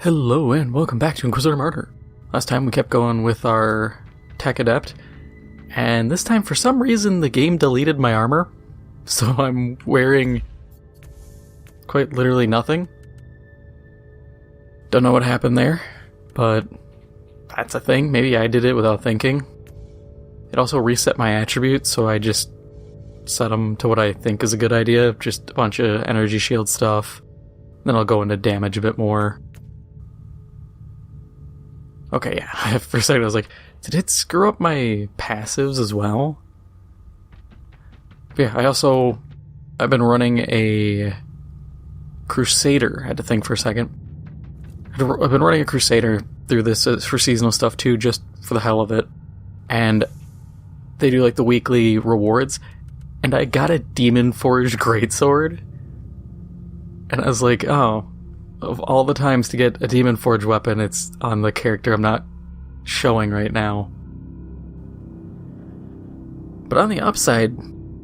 Hello and welcome back to Inquisitor Martyr. Last time we kept going with our Tech Adept, and this time for some reason the game deleted my armor, so I'm wearing quite literally nothing. Don't know what happened there, but that's a thing. Maybe I did it without thinking. It also reset my attributes, so I just set them to what I think is a good idea, just a bunch of energy shield stuff. Then I'll go into damage a bit more. Okay, yeah, for a second I was like, did it screw up my passives as well? But yeah, I've been running a Crusader. I had to think for a second. I've been running a Crusader through this for seasonal stuff too, just for the hell of it. And they do like the weekly rewards, and I got a Demon Forged Greatsword. And I was like, oh, of all the times to get a Demon Forged weapon, it's on the character I'm not showing right now. But on the upside,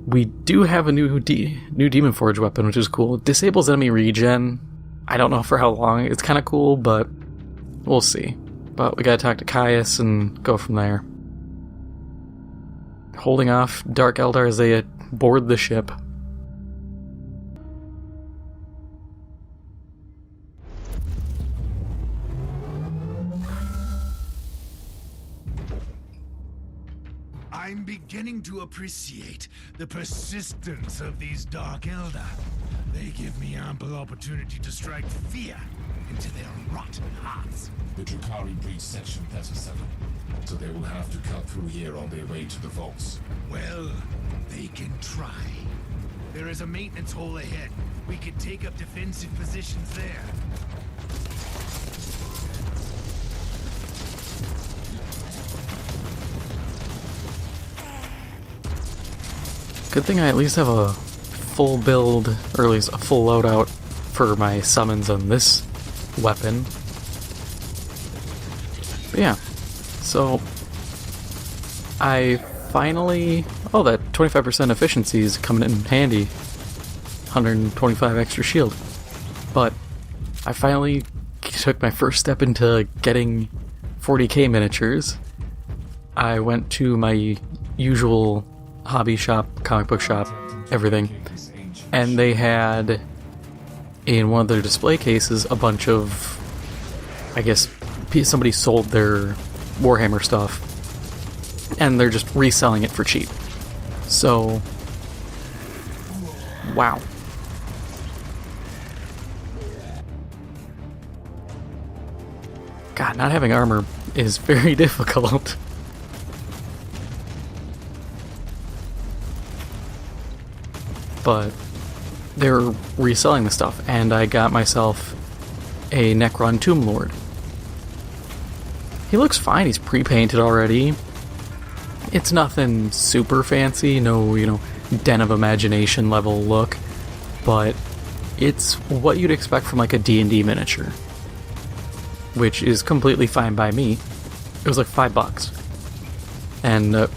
we do have a new Demon Forged weapon, which is cool. It disables enemy regen. I don't know for how long. It's kind of cool, but we'll see. But we gotta talk to Caius and go from there. Holding off Dark Eldar as they board the ship. I'm beginning to appreciate the persistence of these Dark Eldar. They give me ample opportunity to strike fear into their rotten hearts. The Drakari breach section 37, so they will have to cut through here on their way to the vaults. Well, they can try. There is a maintenance hole ahead. We can take up defensive positions there. Good thing I at least have a full build, or at least a full loadout for my summons on this weapon. But yeah, so I finally... Oh, that 25% efficiency is coming in handy. 125 extra shield. But I finally took my first step into getting 40K miniatures. I went to my usual hobby shop, comic book shop, everything, and they had in one of their display cases a bunch of, I guess somebody sold their Warhammer stuff and they're just reselling it for cheap. So wow. God, not having armor is very difficult. But they're reselling the stuff, and I got myself a Necron Tomb Lord. He looks fine, he's pre-painted already. It's nothing super fancy, no, Den of Imagination level look, but it's what you'd expect from like a D&D miniature, which is completely fine by me. It was like $5. And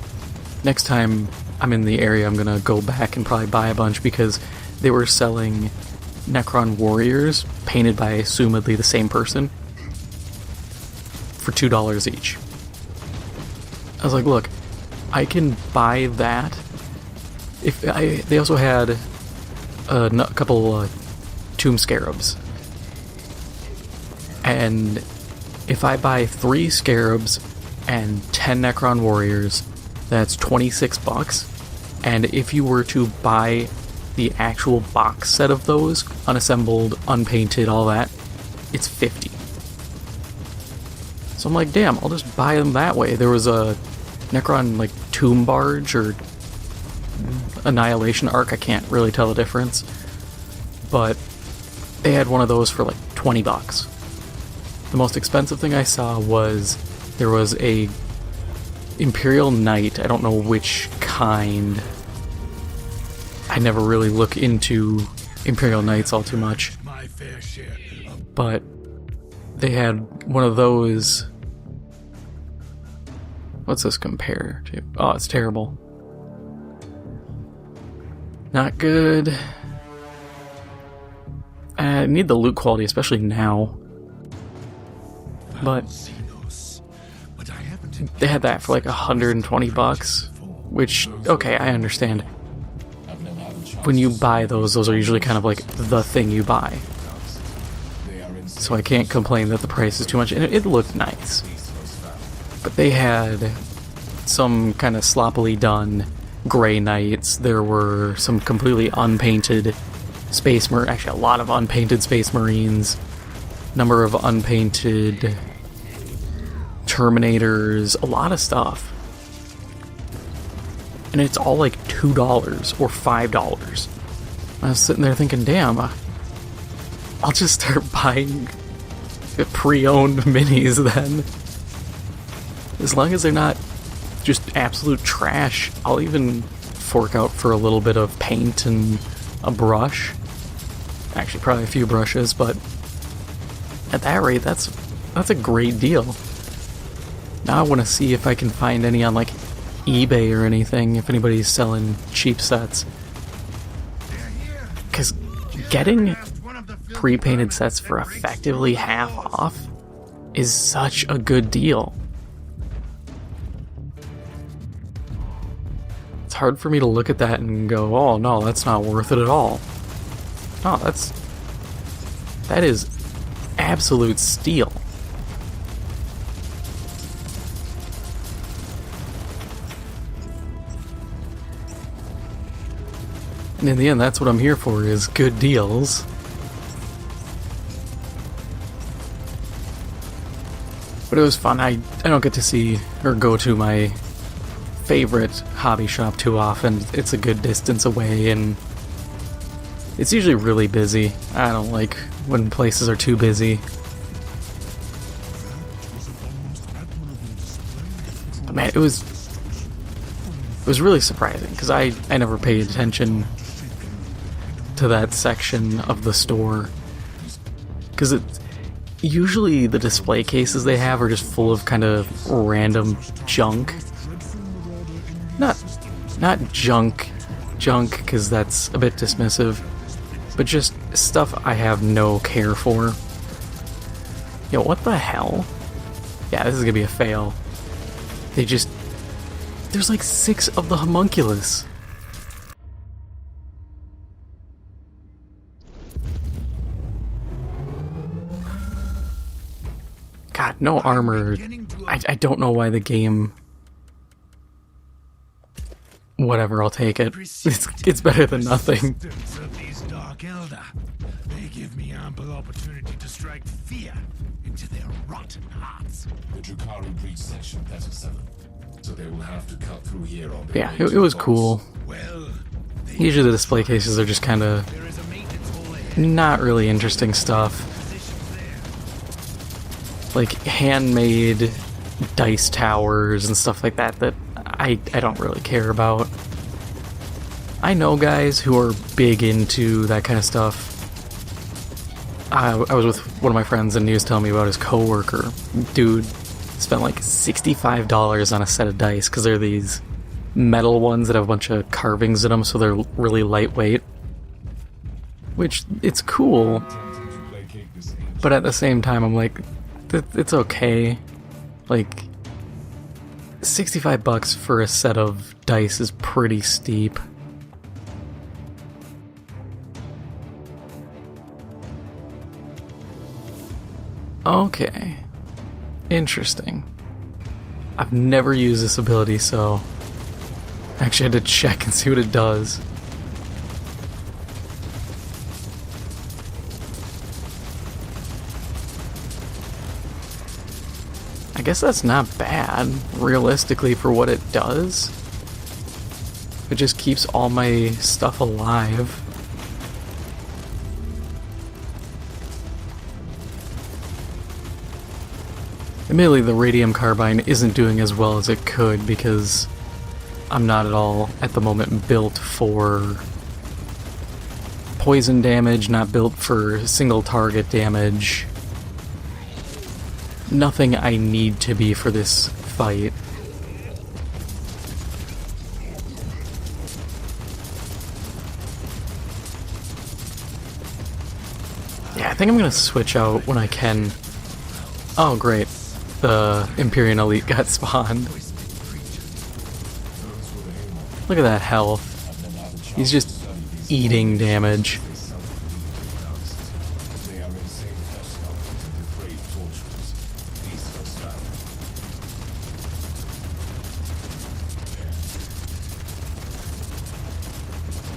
next time I'm in the area, I'm gonna go back and probably buy a bunch because they were selling Necron Warriors painted by assumedly the same person for $2 each. I was like, look, I can buy that. They also had a couple Tomb Scarabs, and if I buy 3 Scarabs and 10 Necron Warriors, that's $26. And if you were to buy the actual box set of those, unassembled, unpainted, all that, it's $50. So I'm like, damn, I'll just buy them that way. There was a Necron, like, Tomb Barge or Annihilation Arc, I can't really tell the difference. But they had one of those for like $20. The most expensive thing I saw was there was a Imperial Knight, I don't know which kind. I never really look into Imperial Knights all too much. But they had one of those. What's this compare to? Oh, it's terrible. Not good. I need the loot quality, especially now. But they had that for like $120, which, okay, I understand. When you buy those are usually kind of like the thing you buy. So I can't complain that the price is too much, and it looked nice. But they had some kind of sloppily done Grey Knights. There were some completely unpainted actually a lot of unpainted Space Marines, number of unpainted Terminators, a lot of stuff. And it's all like $2 or $5. I was sitting there thinking, damn, I'll just start buying pre-owned minis then. As long as they're not just absolute trash, I'll even fork out for a little bit of paint and a brush. Actually, probably a few brushes, but at that rate, that's a great deal. Now I want to see if I can find any on like eBay or anything, if anybody's selling cheap sets. Because getting pre-painted sets for effectively half off is such a good deal. It's hard for me to look at that and go, oh no, that's not worth it at all. No, that is absolute steal. And in the end, that's what I'm here for, is good deals. But it was fun. I don't get to see or go to my favorite hobby shop too often. It's a good distance away, and it's usually really busy. I don't like when places are too busy. But man, it was really surprising, because I never paid attention to that section of the store. Because usually the display cases they have are just full of kind of random junk. Not junk, because that's a bit dismissive, but just stuff I have no care for. Yo, what the hell? Yeah, this is gonna be a fail. There's like 6 of the homunculus. God, no armor. I don't know why the game... Whatever, I'll take it. It's better than nothing. They give me ample opportunity to strike fear into their rotten hearts. The Drukhari breach section 37, so they will have to cut through here on their Yeah, way it to was the cool. Well, Usually the display cases are just kind of there is a maintenance hole ahead. not really interesting stuff. Like handmade dice towers and stuff like that I don't really care about. I know guys who are big into that kind of stuff. I was with one of my friends and he was telling me about his coworker. Dude spent like $65 on a set of dice because they're these metal ones that have a bunch of carvings in them, so they're really lightweight. Which, it's cool, but at the same time I'm like, it's okay. Like, $65 for a set of dice is pretty steep. Okay. Interesting. I've never used this ability, so I actually had to check and see what it does. I guess that's not bad, realistically, for what it does. It just keeps all my stuff alive. Admittedly, the radium carbine isn't doing as well as it could because I'm not at all, at the moment, built for poison damage, not built for single target damage. Nothing I need to be for this fight. Yeah, I think I'm gonna switch out when I can Oh, great. The Empyrean Elite got spawned. Look at that health. He's just eating damage.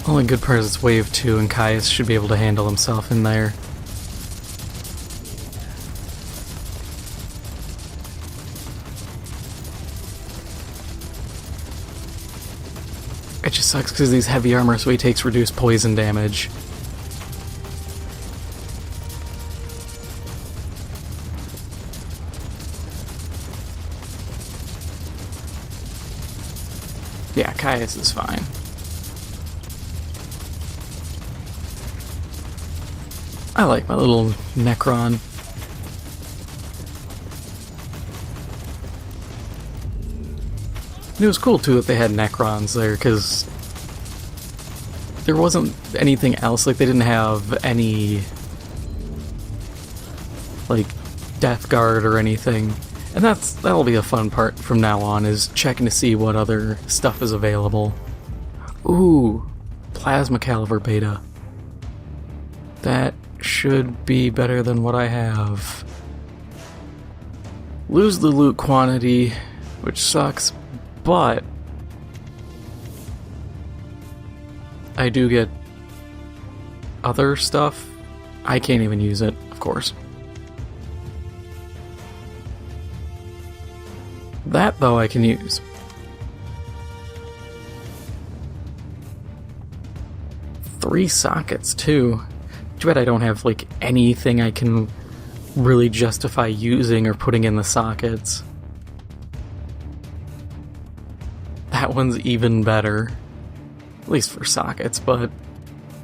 Only good part is it's wave 2 and Caius should be able to handle himself in there. It just sucks because he's heavy armor, so he takes reduced poison damage. Yeah, Caius is fine. I like my little Necron. It was cool too that they had Necrons there, because there wasn't anything else. Like, they didn't have any, like, Death Guard or anything. And that'll be a fun part from now on, is checking to see what other stuff is available. Ooh, Plasma Caliber Beta. That should be better than what I have. Lose the loot quantity, which sucks, but I do get other stuff. I can't even use it, of course. That, though, I can use. Three sockets, too. Too bad I don't have, like, anything I can really justify using or putting in the sockets. That one's even better. At least for sockets, but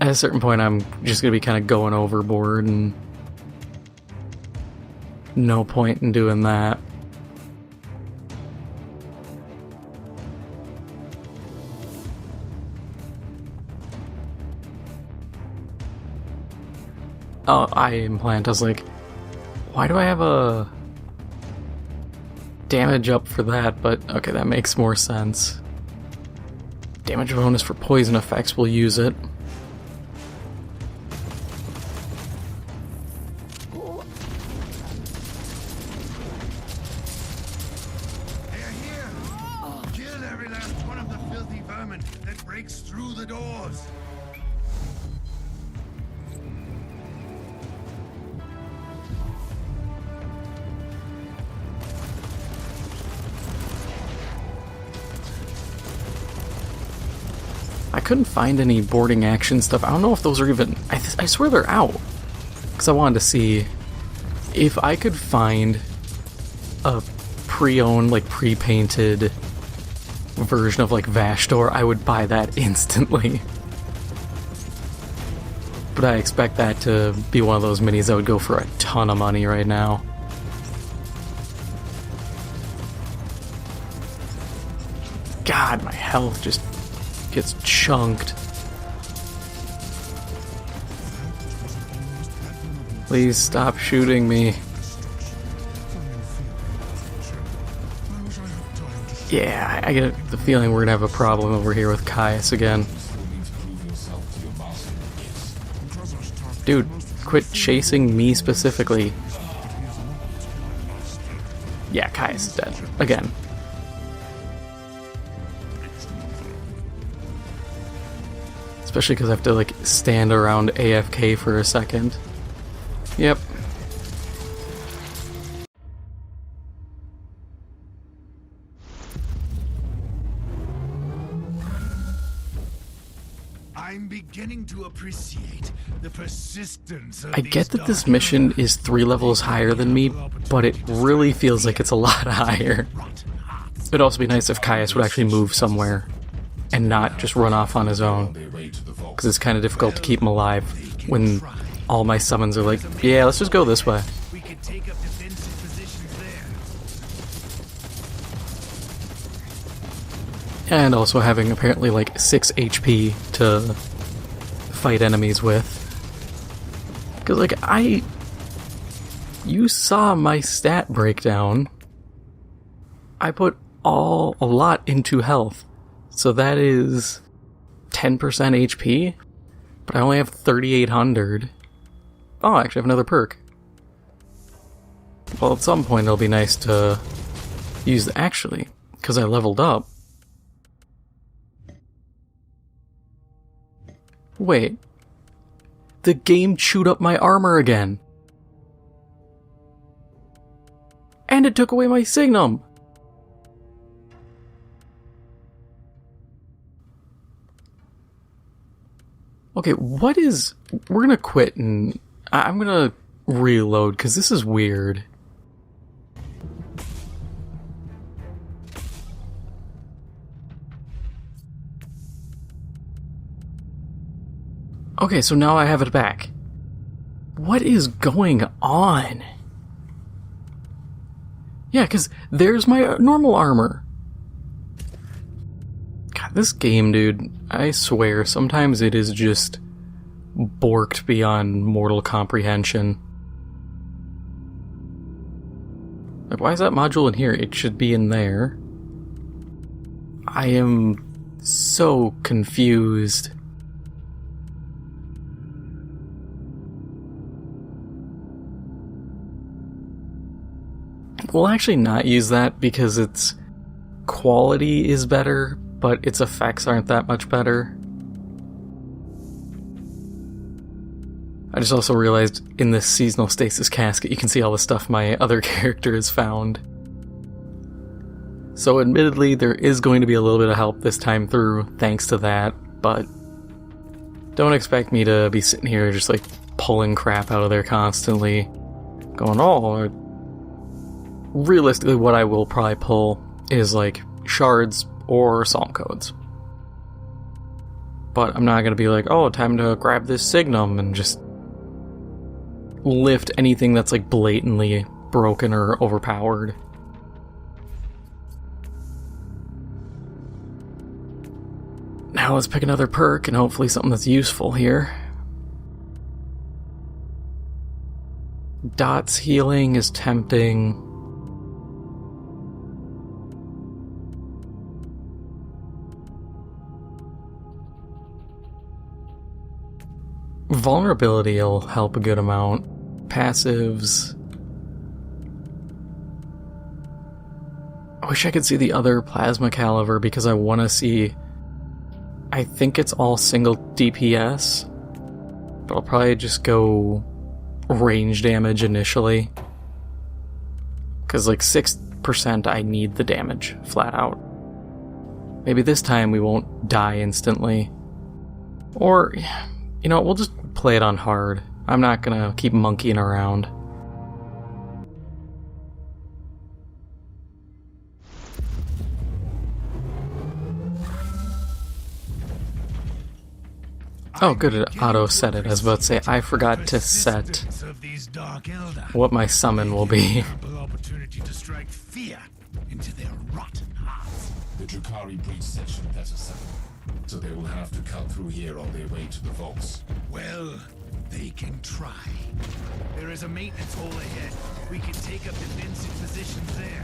at a certain point I'm just gonna be kind of going overboard, and no point in doing that. Oh, eye implant. I was like, why do I have a damage up for that? But okay, that makes more sense. Damage bonus for poison effects, we'll use it. They're here! Kill every last one of the filthy vermin that breaks through the doors! I couldn't find any boarding action stuff. I don't know if those are even... I swear they're out. Because I wanted to see if I could find a pre-owned, like, pre-painted version of, like, Vashtor, I would buy that instantly. But I expect that to be one of those minis that would go for a ton of money right now. God, my health just gets chunked. Please stop shooting me. Yeah, I get the feeling we're gonna have a problem over here with Caius again. Dude, quit chasing me specifically. Yeah, Caius is dead. Again. Especially because I have to, like, stand around AFK for a second. Yep. I'm beginning to appreciate the persistence of I get that this mission is 3 levels higher than me, but it really feels like it's a lot higher. It'd also be nice if Caius would actually move somewhere and not just run off on his own, because it's kind of difficult to keep him alive when all my summons are like, yeah, let's just go this way. We could take up defensive positions there. And also having apparently like 6 HP to fight enemies with. Because, like, You saw my stat breakdown. I put a lot into health. So that is 10% HP, but I only have 3,800. Oh, I actually have another perk. Well, at some point it'll be nice to use actually, because I leveled up. Wait. The game chewed up my armor again. And it took away my signum. Okay, what is... We're gonna quit and... I'm gonna reload, because this is weird. Okay, so now I have it back. What is going on? Yeah, because there's my normal armor. God, this game, dude, I swear, sometimes it is just borked beyond mortal comprehension. Like, why is that module in here? It should be in there. I am so confused. We'll actually not use that because its quality is better, but its effects aren't that much better. I just also realized in this seasonal stasis casket you can see all the stuff my other character has found. So admittedly there is going to be a little bit of help this time through thanks to that, but don't expect me to be sitting here just like pulling crap out of there constantly, going, oh, realistically what I will probably pull is like shards or psalm codes. But I'm not going to be like, oh, time to grab this signum and just lift anything that's like blatantly broken or overpowered. Now let's pick another perk and hopefully something that's useful here. Dot's healing is tempting. Vulnerability will help a good amount. Passives. I wish I could see the other plasma caliber because I want to see... I think it's all single DPS, but I'll probably just go range damage initially. Because like 6% I need the damage, flat out. Maybe this time we won't die instantly. Or, you know, we'll just play it on hard. I'm not gonna keep monkeying around. Oh, good, it auto set it. I was about to say, I forgot to set what my summon will be. Opportunity to strike fear into their rotten hearts. The Drakari breach section has a 7, so they will have to cut through here on their way to the vaults. Well, they can try. There is a maintenance hole ahead. We can take up defensive positions there.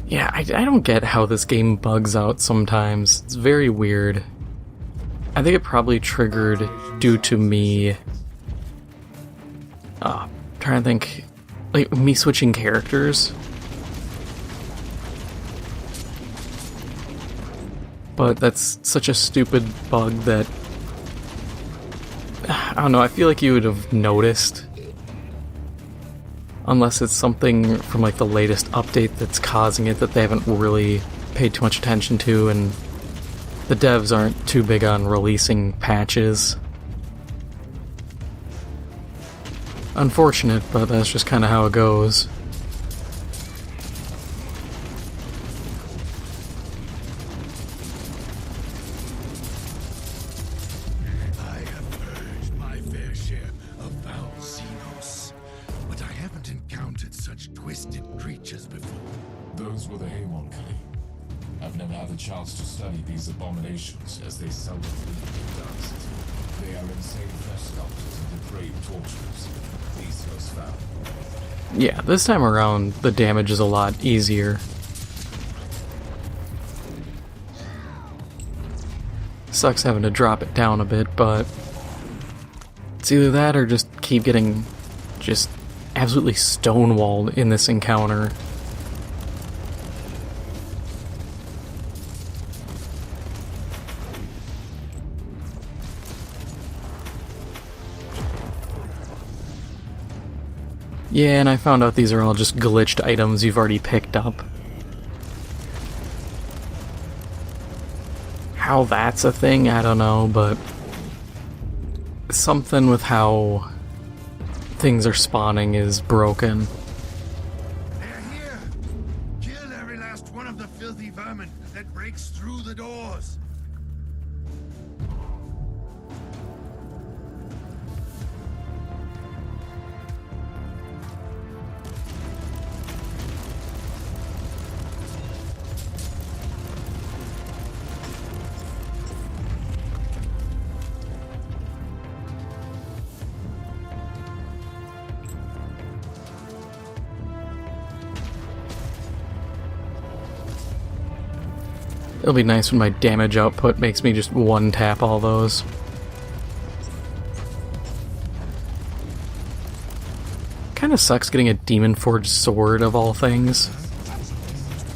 Yeah, I don't get how this game bugs out sometimes. It's very weird. I think it probably triggered due to me... trying to think... like, me switching characters. But that's such a stupid bug that... I don't know, I feel like you would have noticed. Unless it's something from like the latest update that's causing it that they haven't really paid too much attention to, and the devs aren't too big on releasing patches. Unfortunate, but that's just kind of how it goes. I have purged my fair share of foul Xenos, but I haven't encountered such twisted creatures before. Those were the Haemon kind. never had the chance to study these abominations, as they seldom leave the dust. They are insane flesh sculptors and depraved torturers. These first found. Yeah, this time around, the damage is a lot easier. Sucks having to drop it down a bit, but it's either that or just keep getting just absolutely stonewalled in this encounter. Yeah, and I found out these are all just glitched items you've already picked up. How that's a thing, I don't know, but something with how things are spawning is broken. They're here! Kill every last one of the filthy vermin that breaks through the doors! It'll be nice when my damage output makes me just one tap all those. Kinda sucks getting a Demon Forged sword of all things.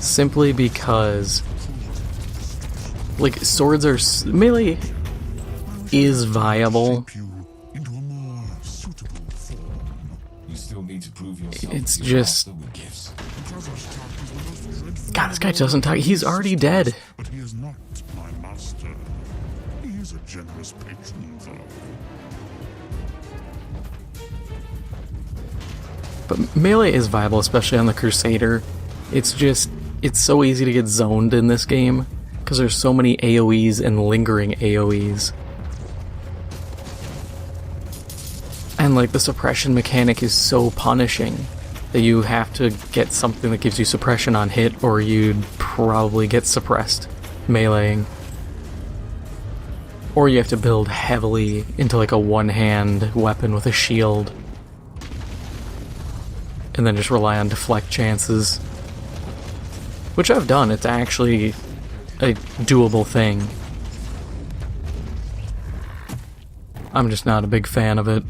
Simply because, like, swords are... melee is viable. You still need to prove yourself. It's just... God, this guy doesn't talk. He's already dead. But he is not my master. He is a generous patron, though. But melee is viable, especially on the Crusader. It's just... it's so easy to get zoned in this game, because there's so many AoEs and lingering AoEs. And, like, the suppression mechanic is so punishing that you have to get something that gives you suppression on hit, or you'd probably get suppressed meleeing. Or you have to build heavily into like a one-hand weapon with a shield, and then just rely on deflect chances. Which I've done, it's actually a doable thing. I'm just not a big fan of it.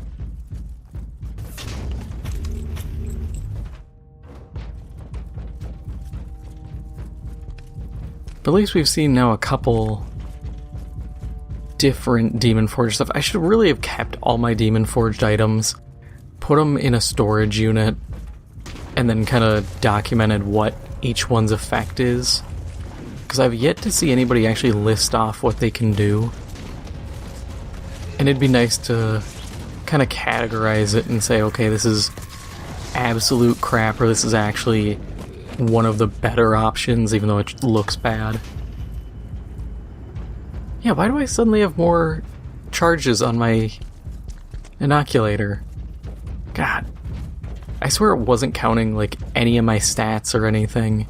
But at least we've seen now a couple different Demon Forged stuff. I should really have kept all my Demon Forged items, put them in a storage unit, and then kind of documented what each one's effect is. Because I've yet to see anybody actually list off what they can do. And it'd be nice to kind of categorize it and say, okay, this is absolute crap, or this is actually one of the better options, even though it looks bad. Yeah, why do I suddenly have more charges on my inoculator? God. I swear it wasn't counting, like, any of my stats or anything.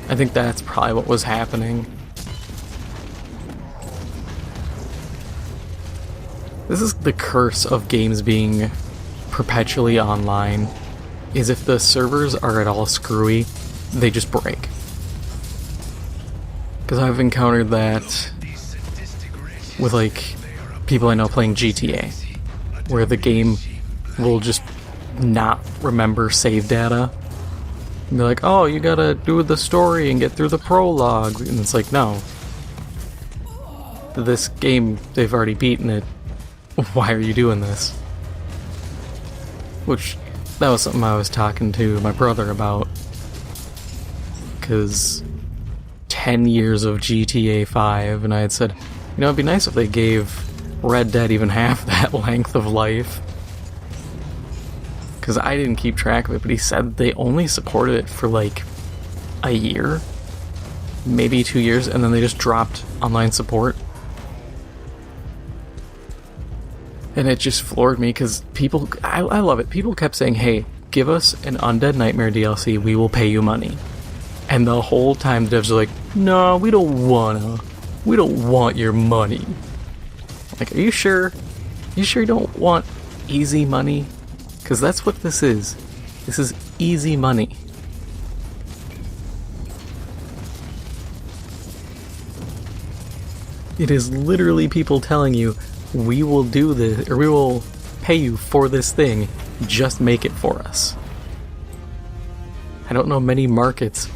I think that's probably what was happening. This is the curse of games being perpetually online, is if the servers are at all screwy, they just break. Because I've encountered that with, like, people I know playing GTA, where the game will just not remember save data. And they're like, oh, you gotta do the story and get through the prologue. And it's like, no. This game, they've already beaten it. Why are you doing this? Which, that was something I was talking to my brother about. Because 10 years of GTA 5, and I had said, you know, it'd be nice if they gave Red Dead even half that length of life. Because I didn't keep track of it, but he said they only supported it for like a year, maybe 2 years, and then they just dropped online support. And it just floored me, because people, I love it, people kept saying, hey, give us an Undead Nightmare DLC, we will pay you money. And the whole time the devs are like, no, we don't want your money. Like, are you sure? You sure you don't want easy money? Because that's what this is. This is easy money. It is literally people telling you, we will do this, or we will pay you for this thing, just make it for us. I don't know many markets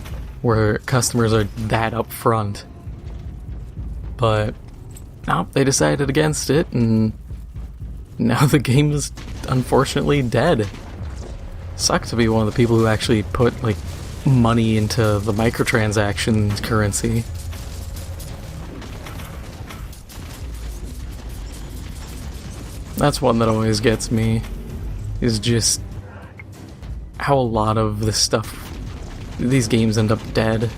where customers are that upfront. But, no, they decided against it, and now the game is unfortunately dead. Sucked to be one of the people who actually put, like, money into the microtransaction currency. That's one that always gets me, is just how a lot of this stuff, these games end up dead.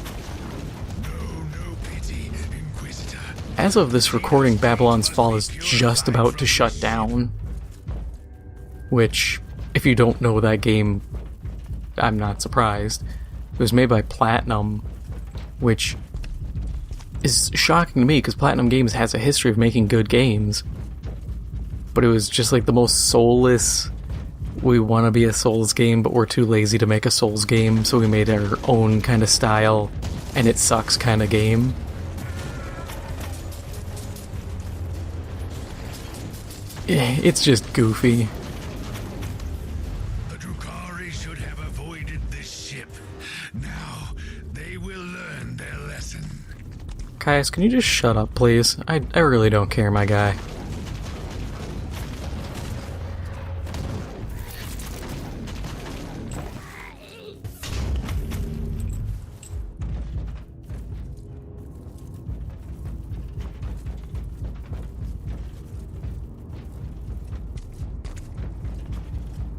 No pity, Inquisitor. As of this recording, Babylon's Fall is just about to shut down. Which, if you don't know that game, I'm not surprised. It was made by Platinum, which is shocking to me because Platinum Games has a history of making good games. But it was just like the most soulless, we want to be a Souls game, but we're too lazy to make a Souls game, so we made our own kind of style, and it sucks kind of game. It's just goofy. The Drukhari should have avoided this ship. Now, they will learn their lesson. Caius, can you just shut up, please? I really don't care, my guy.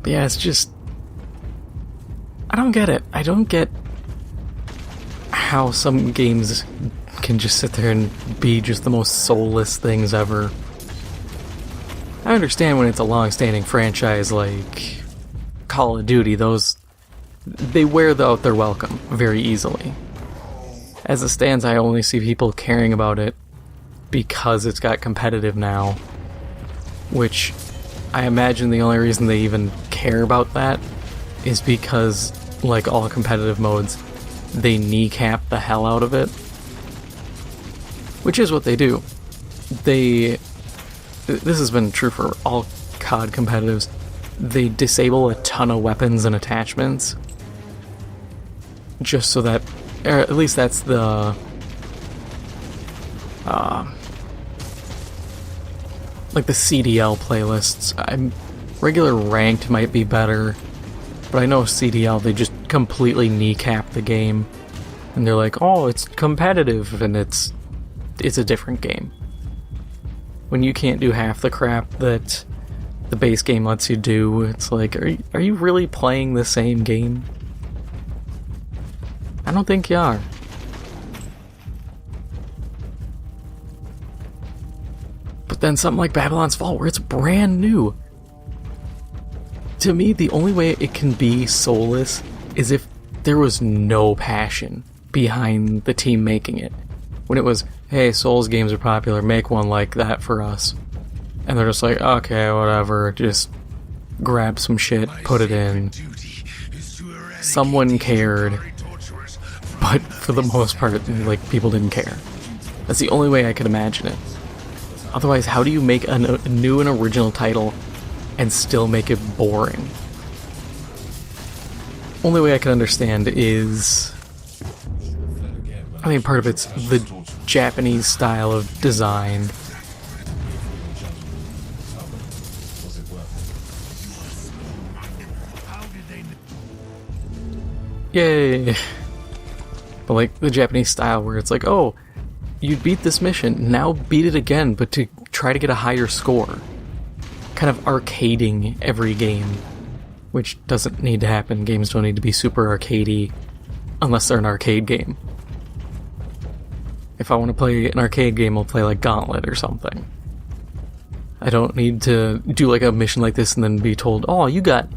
But yeah, it's just, I don't get it. I don't get how some games can just sit there and be just the most soulless things ever. I understand when it's a long-standing franchise like Call of Duty, they wear out their welcome very easily. As it stands, I only see people caring about it because it's got competitive now, which I imagine the only reason they even care about that is because, like all competitive modes, they kneecap the hell out of it. Which is what they do. This has been true for all COD competitives. They disable a ton of weapons and attachments just so that, or at least that's the like the CDL playlists. Regular ranked might be better, but I know CDL, they just completely kneecap the game, and they're like, oh, it's competitive, and it's a different game. When you can't do half the crap that the base game lets you do, it's like, are you really playing the same game? I don't think you are. But then something like Babylon's Fall, where it's brand new. To me, the only way it can be soulless is if there was no passion behind the team making it. When it was, hey, Souls games are popular, make one like that for us. And they're just like, okay, whatever, just grab some shit, put it in. Someone cared, but for the most part, like, people didn't care. That's the only way I could imagine it. Otherwise, how do you make a new and original title and still make it boring? Only way I can understand is, I mean, part of it's the Japanese style of design. Yay! But like the Japanese style where it's like, oh, you beat this mission, now beat it again, but to try to get a higher score. Kind of arcading every game, which doesn't need to happen. Games don't need to be super arcadey unless they're an arcade game. If I want to play an arcade game, I'll play like Gauntlet or something. I don't need to do like a mission like this and then be told, oh, you got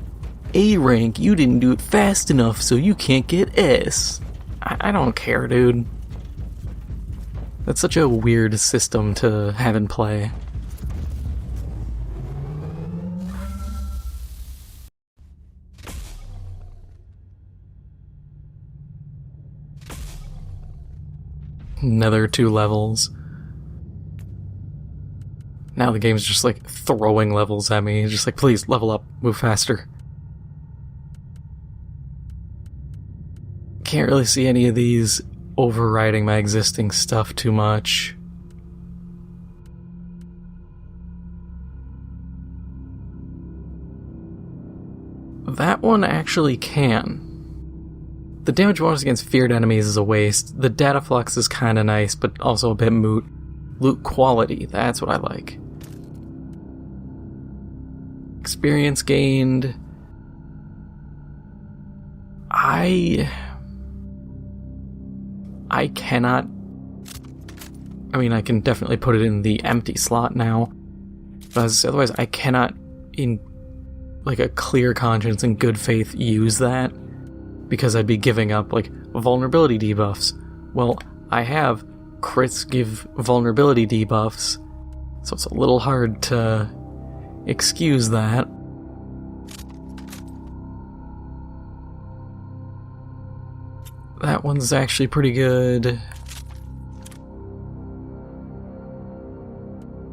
A rank, you didn't do it fast enough, so you can't get S. I don't care, dude. That's such a weird system to have in play. Another 2 levels. Now the game's just like throwing levels at me. It's just like, please, level up, move faster. Can't really see any of these overriding my existing stuff too much. That one actually can. The damage bonus against feared enemies is a waste. The data flux is kinda nice, but also a bit moot. Loot quality, that's what I like. Experience gained. I cannot... I mean, I can definitely put it in the empty slot now. But otherwise, I cannot, in like a clear conscience and good faith, use that. Because I'd be giving up, like, vulnerability debuffs. Well, I have crits give vulnerability debuffs, so it's a little hard to excuse that. That one's actually pretty good.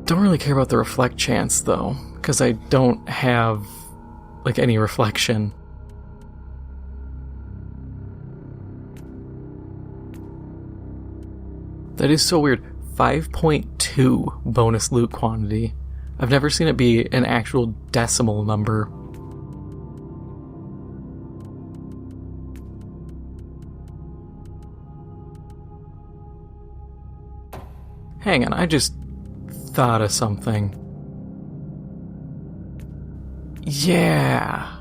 Don't really care about the reflect chance, though, because I don't have, like, any reflection. That is so weird. 5.2 bonus loot quantity. I've never seen it be an actual decimal number. Hang on, I just thought of something. Yeah.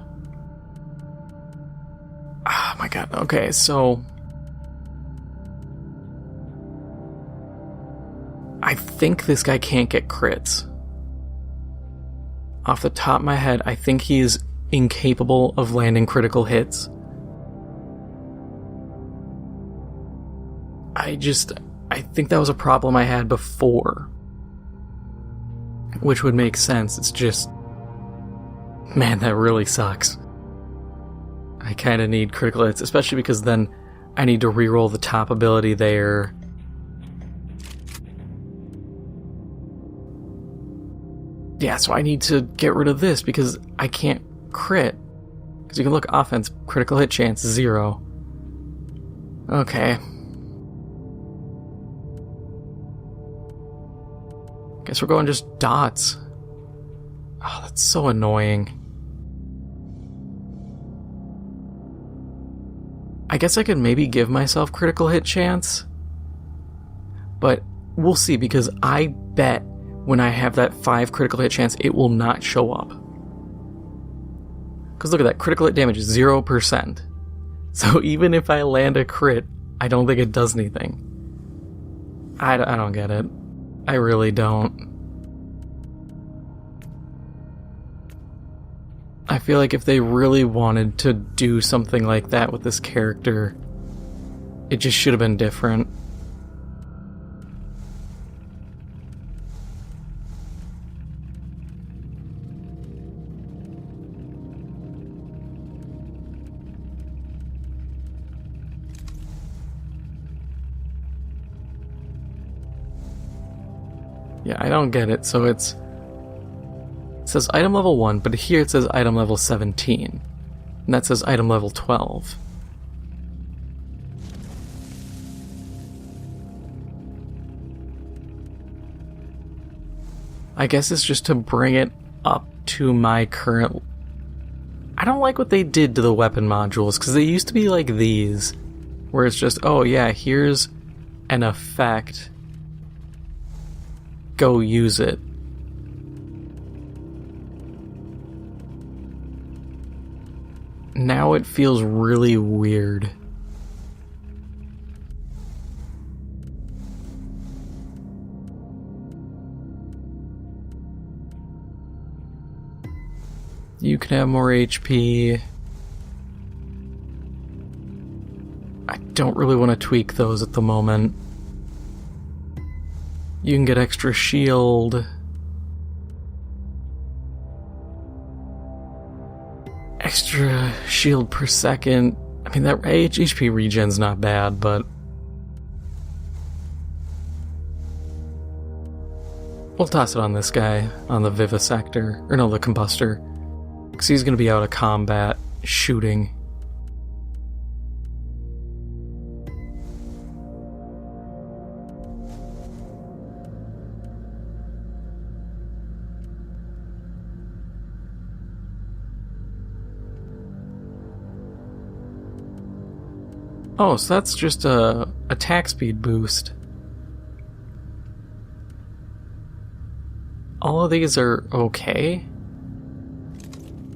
Oh my god, okay, so... I think this guy can't get crits. Off the top of my head, I think he is incapable of landing critical hits. I think that was a problem I had before. Which would make sense, it's just... Man, that really sucks. I kinda need critical hits, especially because then I need to reroll the top ability there. Yeah, so I need to get rid of this because I can't crit. Because you can look offense, critical hit chance, 0. Okay. Guess we're going just dots. Oh, that's so annoying. I guess I could maybe give myself critical hit chance. But we'll see, because I bet when I have that 5 critical hit chance, it will not show up. Because look at that, critical hit damage is 0%. So even if I land a crit, I don't think it does anything. I don't get it. I really don't. I feel like if they really wanted to do something like that with this character, it just should have been different. Yeah, I don't get it. So it says item level 1, but here it says item level 17. And that says item level 12. I guess it's just to bring it up to my current... I don't like what they did to the weapon modules, because they used to be like these, where it's just, oh yeah, here's an effect. Go use it. Now it feels really weird. You can have more HP. I don't really want to tweak those at the moment. You can get extra shield. Extra shield per second. I mean, that HP regen's not bad, but we'll toss it on this guy, on the Vivisector, or no, the Combustor, because he's going to be out of combat shooting. Oh, so that's just a attack speed boost. All of these are okay.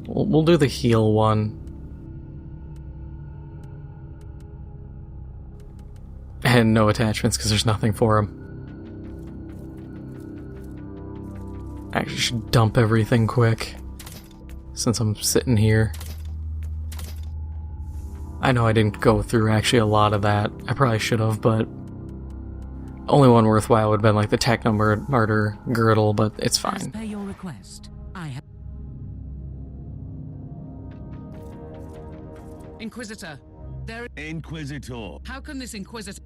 We'll do the heal one. And no attachments because there's nothing for him. Actually, should dump everything quick since I'm sitting here. I know I didn't go through actually a lot of that. I probably should have, but only one worthwhile would have been like the Techno Martyr girdle, but it's fine. As per your request, I have... Inquisitor, there... Inquisitor. How can this Inquisitor...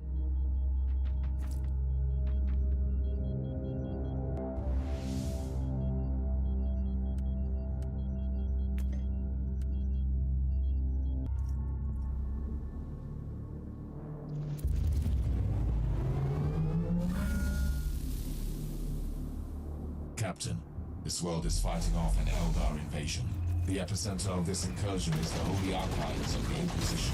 Captain, this world is fighting off an Eldar invasion. The epicenter of this incursion is the Holy Archives of the Inquisition.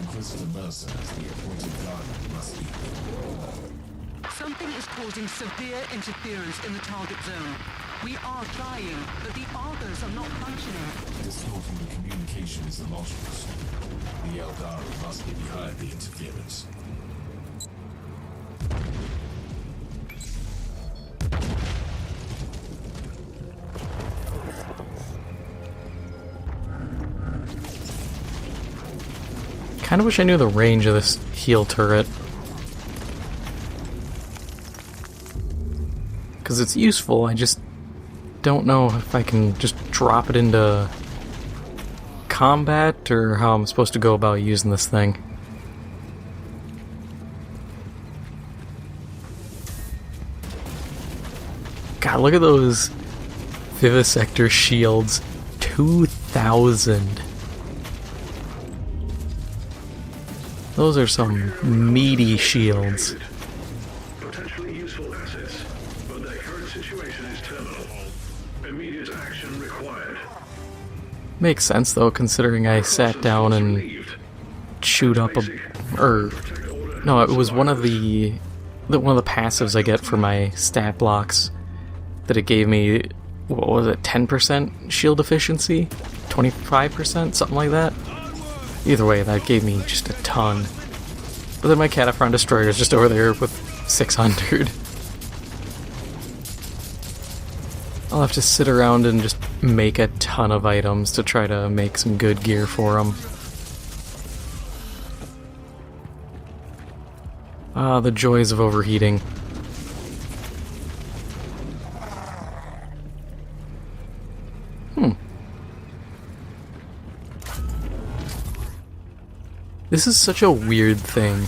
Inquisitor Mercer as the appointed guardian must be. Something is causing severe interference in the target zone. We are trying, but the Argos are not functioning. Distorting the communication is the logical step. The Eldar must be behind the interference. Kinda wish I knew the range of this heal turret. Because it's useful, I just don't know if I can just drop it into combat or how I'm supposed to go about using this thing. God, look at those Vivisector shields. 2,000. Those are some meaty shields. Potentially useful assets, but their current situation is terminal. Immediate action required. Makes sense though, considering I sat down and chewed up no, it was one of the passives I get for my stat blocks that it gave me. What was it? 10% shield efficiency, 25%, something like that. Either way, that gave me just a ton. But then my Cataphrone Destroyer is just over there with 600. I'll have to sit around and just make a ton of items to try to make some good gear for them. Ah, the joys of overheating. This is such a weird thing.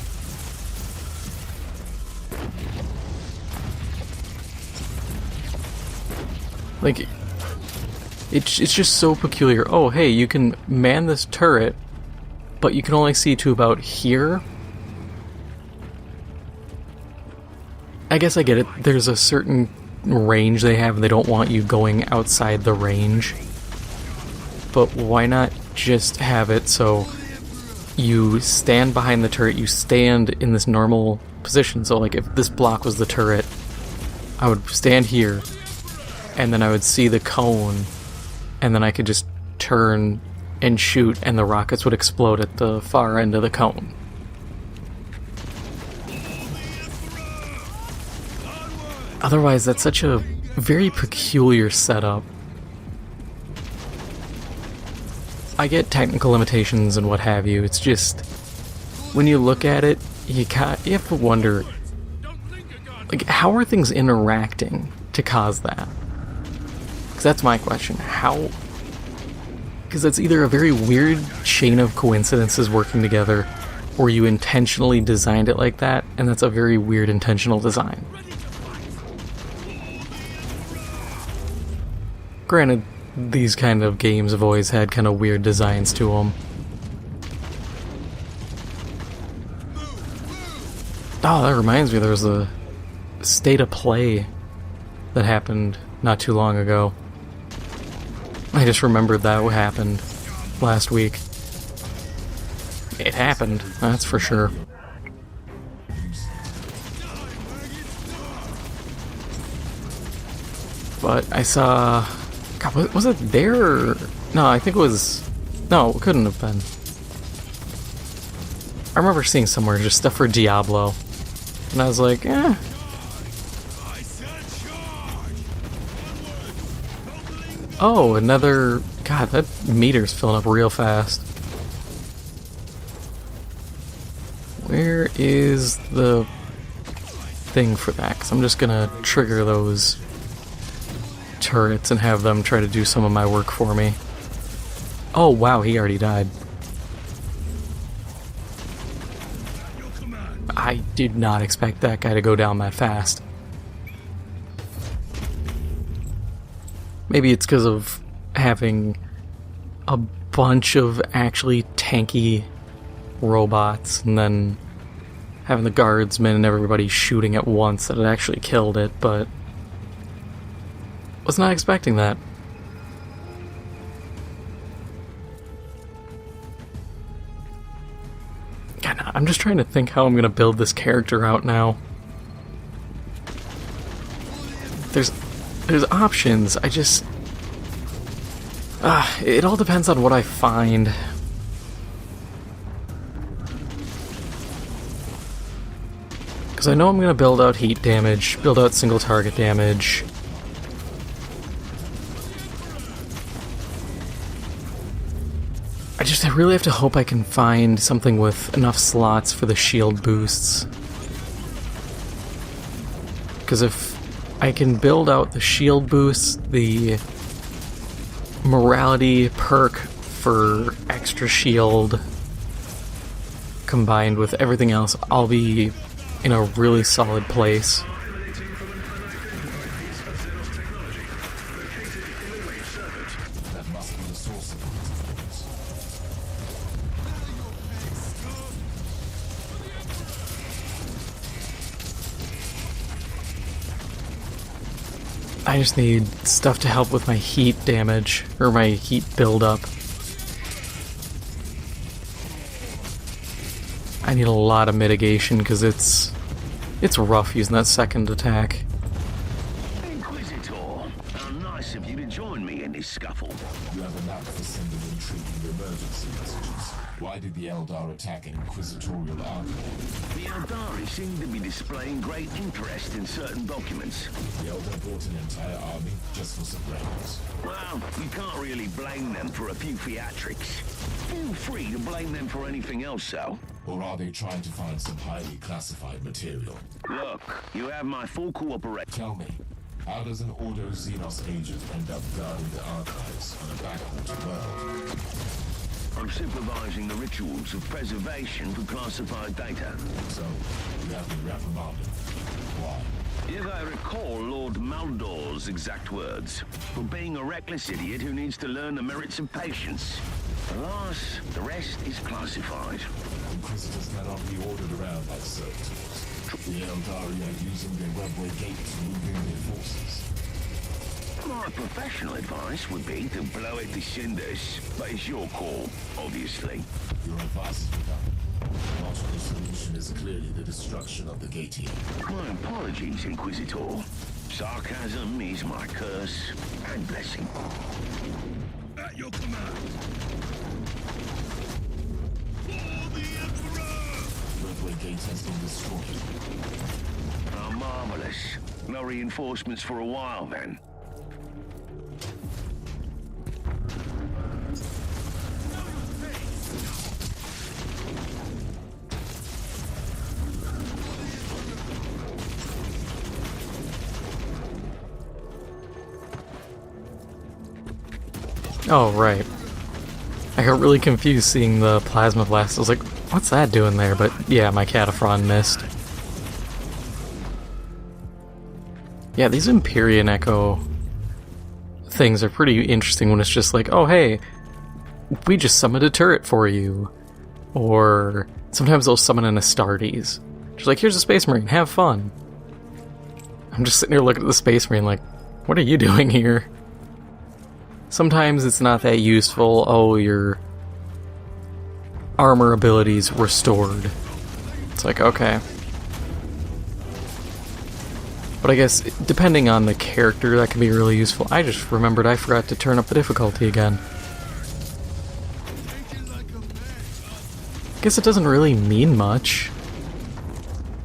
Like, it's just so peculiar. Oh, hey, you can man this turret, but you can only see to about here? I guess I get it. There's a certain range they have, and they don't want you going outside the range. But why not just have it so you stand behind the turret, you stand in this normal position. So like if this block was the turret, I would stand here, and then I would see the cone, and then I could just turn and shoot, and the rockets would explode at the far end of the cone. Otherwise, that's such a very peculiar setup. I get technical limitations and what have you, it's just when you look at it, you have to wonder, like, how are things interacting to cause that? Because that's my question. How? Because it's either a very weird chain of coincidences working together, or you intentionally designed it like that, and that's a very weird intentional design. Granted, these kind of games have always had kind of weird designs to them. Oh, that reminds me, there was a state of play that happened not too long ago. I just remembered that happened last week. It happened, that's for sure. But I saw... God, was it there? Or... No, I think it was... No, it couldn't have been. I remember seeing somewhere just stuff for Diablo. And I was like, eh. Oh, another... God, that meter's filling up real fast. Where is the thing for that? Because I'm just gonna trigger those turrets and have them try to do some of my work for me. Oh, wow, he already died. I did not expect that guy to go down that fast. Maybe it's because of having a bunch of actually tanky robots and then having the guardsmen and everybody shooting at once that it actually killed it, but was not expecting that. God, I'm just trying to think how I'm gonna build this character out now. There's options, I just... it all depends on what I find. Because I know I'm going to build out heat damage, build out single target damage. I really have to hope I can find something with enough slots for the shield boosts. Because if I can build out the shield boosts, the morality perk for extra shield, combined with everything else, I'll be in a really solid place. I just need stuff to help with my heat damage, or my heat buildup. I need a lot of mitigation, because it's rough using that second attack. Inquisitor, how nice of you to join me in this scuffle. You have a knack for sending intriguing emergency messages. Why did the Eldar attack an Inquisitorial army? The Eldari seem to be displaying great interest in certain documents. The Eldar brought an entire army just for some records. Well, you can't really blame them for a few theatrics. Feel free to blame them for anything else, though. Or are they trying to find some highly classified material? Look, you have my full cooperation. Tell me, how does an Ordo Xenos agent end up guarding the archives on a backwater world? I'm supervising the rituals of preservation for classified data. So, you have been reprimanded. Why? If I recall Lord Maldor's exact words, for being a reckless idiot who needs to learn the merits of patience. Alas, the rest is classified. Inquisitors cannot be ordered around like servitors. The Eldari are using their webway gate to move in their forces. My professional advice would be to blow it to cinders, but it's your call, obviously. Your advice is without. The logical solution is clearly the destruction of the Gateum. My apologies, Inquisitor. Sarcasm is my curse and blessing. At your command. Webway gate has been destroyed. Oh, marvelous. No reinforcements for a while, then. Oh, right. I got really confused seeing the plasma blast. I was like, what's that doing there? But yeah, my Cataphren missed. Yeah, these Empyrean Echo things are pretty interesting when it's just like, oh hey, we just summoned a turret for you. Or sometimes they'll summon an Astartes. Just like, here's a Space Marine, have fun. I'm just sitting here looking at the Space Marine like, what are you doing here? Sometimes it's not that useful. Oh, your armor abilities restored. It's like, okay. But I guess, depending on the character, that can be really useful. I just remembered I forgot to turn up the difficulty again. I guess it doesn't really mean much.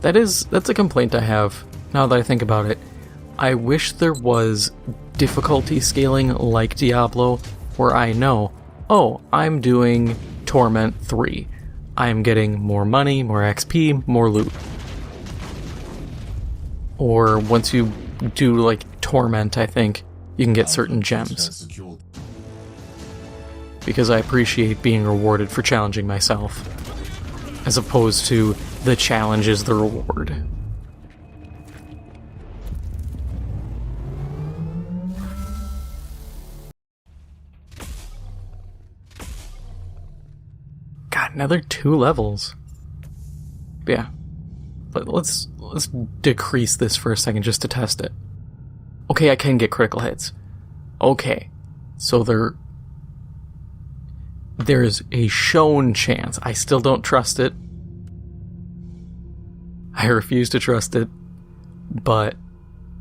That's a complaint I have, now that I think about it. I wish there was difficulty scaling like Diablo, where I know, oh, I'm doing Torment 3. I'm getting more money, more XP, more loot. Or once you do, like, Torment, I think, you can get certain gems. Because I appreciate being rewarded for challenging myself, as opposed to the challenge is the reward. God, another 2 levels. Yeah. But let's decrease this for a second just to test it. Okay, I can get critical hits. Okay. So there's a shown chance. I still don't trust it. I refuse to trust it. But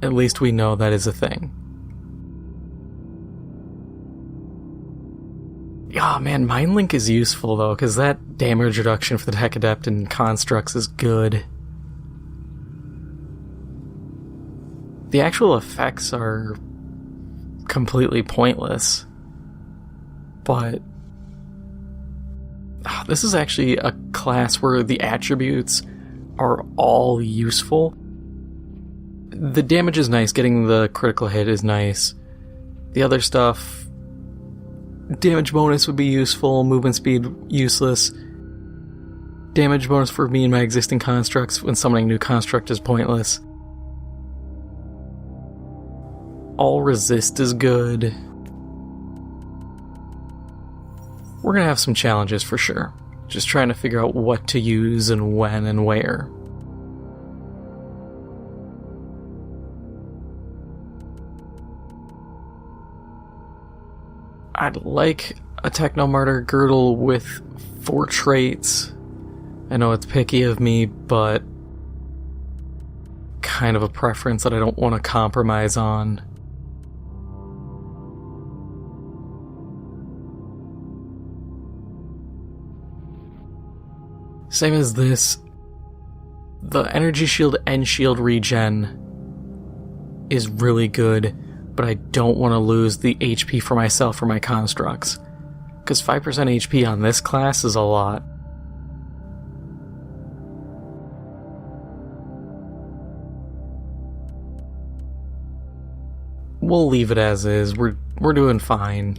at least we know that is a thing. Ah, man, Mind Link is useful though, because that damage reduction for the Tech Adept and Constructs is good. The actual effects are completely pointless, but this is actually a class where the attributes are all useful. The damage is nice, getting the critical hit is nice. The other stuff, damage bonus would be useful, movement speed useless. Damage bonus for me and my existing constructs when summoning new construct is pointless. All resist is good. We're gonna have some challenges for sure. Just trying to figure out what to use and when and where. I'd like a Techno-Martyr girdle with 4 traits. I know it's picky of me, but kind of a preference that I don't want to compromise on. Same as this, the energy shield and shield regen is really good, but I don't want to lose the HP for myself or my constructs, because 5% HP on this class is a lot. We'll leave it as is, we're doing fine.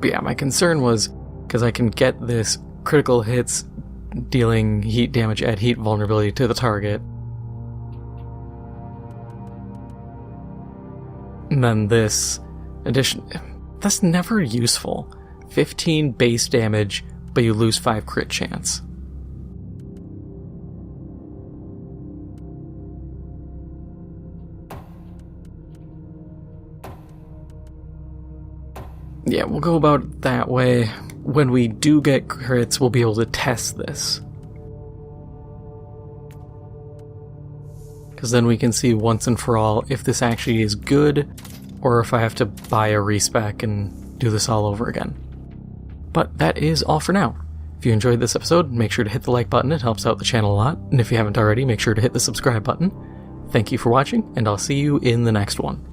But yeah, my concern was, because I can get this critical hits dealing heat damage at heat vulnerability to the target. And then this addition, that's never useful. 15 base damage, but you lose 5 crit chance. Yeah, we'll go about it that way. When we do get crits, we'll be able to test this. Because then we can see once and for all if this actually is good, or if I have to buy a respec and do this all over again. But that is all for now. If you enjoyed this episode, make sure to hit the like button, it helps out the channel a lot. And if you haven't already, make sure to hit the subscribe button. Thank you for watching, and I'll see you in the next one.